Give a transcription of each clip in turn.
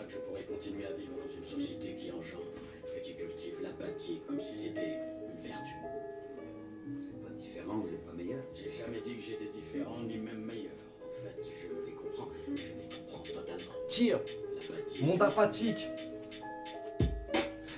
que je pourrais continuer à vivre dans une société qui engendre et qui cultive l'apathie comme si c'était une vertu. Vous n'êtes pas différent, vous n'êtes pas meilleur. J'ai jamais dit que j'étais différent, ni même meilleur. En fait, je les comprends. Je les comprends totalement. Tire, L'apathie. monde apathique.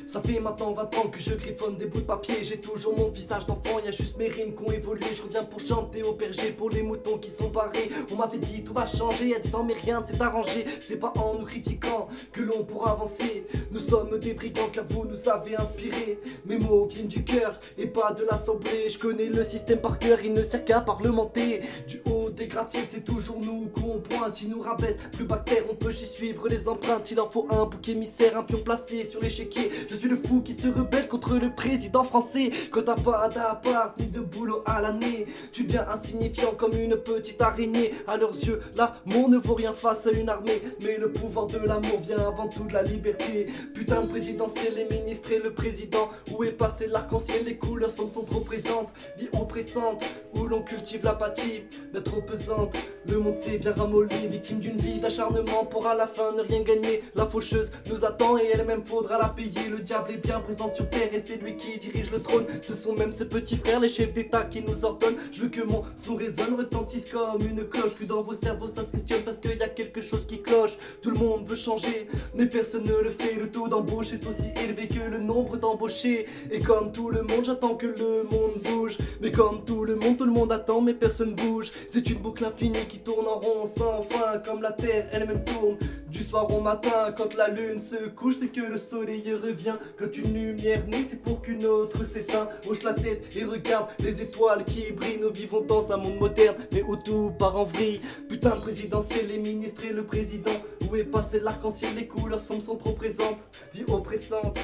Ça fait maintenant 20 ans que je griffonne des bouts de papier. J'ai toujours mon visage d'enfant, y a juste mes rimes qui ont évolué. Je reviens pour chanter au berger, pour les moutons qui sont barrés. On m'avait dit tout va changer, y a 10 ans mais rien ne s'est arrangé. C'est pas en nous critiquant que l'on pourra avancer. Nous sommes des brigands car vous nous avez inspirés. Mes mots viennent du cœur et pas de l'assemblée. Je connais le système par cœur, il ne sert qu'à parlementer. Du haut des gratte-ciels, c'est toujours nous qu'on pointe. Ils nous rabaissent, plus bactère, on peut juste suivre les empreintes. Il leur faut un bouc émissaire, un pion placé sur l'échiquier. Je suis le fou qui se rebelle contre le président français. Quand t'as pas d'appart ni de boulot à l'année, tu deviens insignifiant comme une petite araignée. À leurs yeux, l'amour ne vaut rien face à une armée. Mais le pouvoir de l'amour vient avant tout de la liberté. Putain de présidentiel, les ministres et le président. Où est passé l'arc-en-ciel, les couleurs sont trop présentes. Vie oppressante, où l'on cultive l'apathie, mais trop pesante. Le monde s'est bien ramolli, victime d'une vie d'acharnement pour à la fin ne rien gagner. La faucheuse nous attend et elle-même faudra la payer. Le diable est bien présent sur terre et c'est lui qui dirige le trône. Ce sont même ses petits frères, les chefs d'état qui nous ordonnent. Je veux que mon son résonne, retentisse comme une cloche. Que dans vos cerveaux ça se questionne parce qu'il y a quelque chose qui cloche. Tout le monde veut changer, mais personne ne le fait. Le taux d'embauche est aussi élevé que le nombre d'embauchés. Et comme tout le monde, j'attends que le monde bouge. Mais comme tout le monde attend, mais personne bouge. C'est une boucle infinie qui tourne en rond sans fin. Comme la terre elle-même tourne du soir au matin. Quand la lune se couche, c'est que le soleil revient. Quand une lumière naît, c'est pour qu'une autre s'éteint. Hoche la tête et regarde les étoiles qui brillent. Nous vivons dans un monde moderne, mais où tout part en vrille. Putain de présidentiel, les ministres et le président. Où est passé l'arc-en-ciel, les couleurs sombres sont trop présentes. Vie oppressante,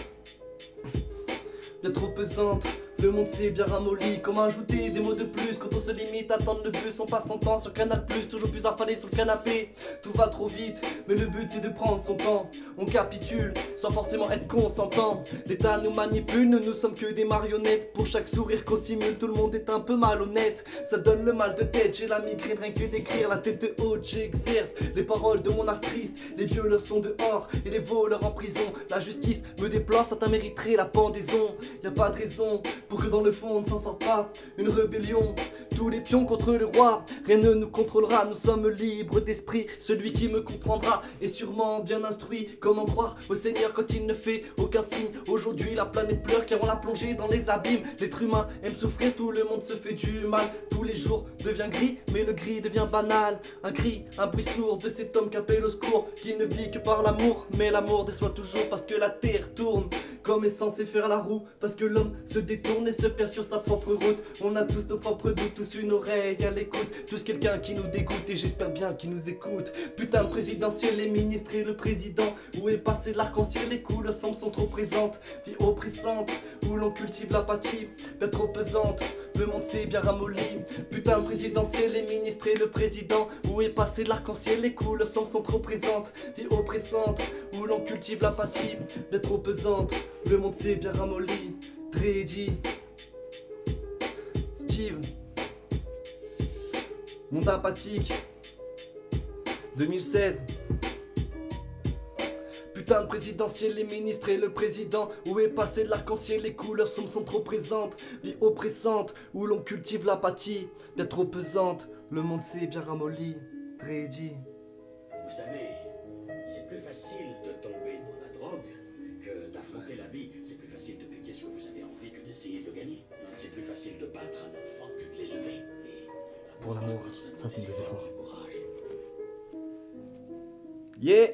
bien trop pesante. Le monde s'est bien ramolli, comment ajouter des mots de plus quand on se limite à attendre le bus, on passe son temps sur Canal+, toujours plus affalé sur le canapé. Tout va trop vite, mais le but c'est de prendre son temps. On capitule, sans forcément être consentant. L'État nous manipule, nous ne sommes que des marionnettes. Pour chaque sourire qu'on simule, tout le monde est un peu malhonnête. Ça donne le mal de tête, j'ai la migraine rien que d'écrire. La tête haute, j'exerce les paroles de mon art triste. Les violeurs sont dehors et les voleurs en prison. La justice me déplore, certains mériteraient la pendaison. Y a pas de raison pour que dans le fond on ne s'en sorte pas. Une rébellion, tous les pions contre le roi. Rien ne nous contrôlera, nous sommes libres d'esprit. Celui qui me comprendra est sûrement bien instruit. Comment croire au Seigneur quand il ne fait aucun signe? Aujourd'hui la planète pleure car on l'a plongé dans les abîmes. L'être humain aime souffrir, tout le monde se fait du mal. Tous les jours devient gris, mais le gris devient banal. Un cri, un bruit sourd de cet homme qui appelle au secours, qui ne vit que par l'amour. Mais l'amour déçoit toujours parce que la terre tourne comme est censé faire la roue. Parce que l'homme se détourne et se perd sur sa propre route. On a tous nos propres doutes, tous une oreille à l'écoute. Tous quelqu'un qui nous dégoûte et j'espère bien qu'il nous écoute. Putain de présidentiel, les ministres et le président. Où est passé l'arc-en-ciel, les couleurs sombres sont trop présentes. Vie oppressante, où l'on cultive l'apathie, bien trop pesante. Le monde s'est bien ramolli. Putain de présidentiel, les ministres et le président. Où est passé l'arc-en-ciel, les couleurs sombres sont trop présentes. Vie oppressante, où l'on cultive l'apathie, bien trop pesante. Le monde s'est bien ramolli. Dreddy, Steve, monde apathique, 2016. Putain de présidentiel, les ministres et le président. Où est passé l'arc-en-ciel, les couleurs sombres sont trop présentes. Vie oppressante, où l'on cultive l'apathie, bien trop pesante. Le monde s'est bien ramolli. Dreddy. Vous savez, c'est plus facile de tomber dans la drogue que d'affronter la vie. C'est plus facile de piquer ce que vous avez envie que d'essayer de le gagner. C'est plus facile de battre un enfant que de l'élever. Pour l'amour, ça c'est des efforts. Du courage. Yeah.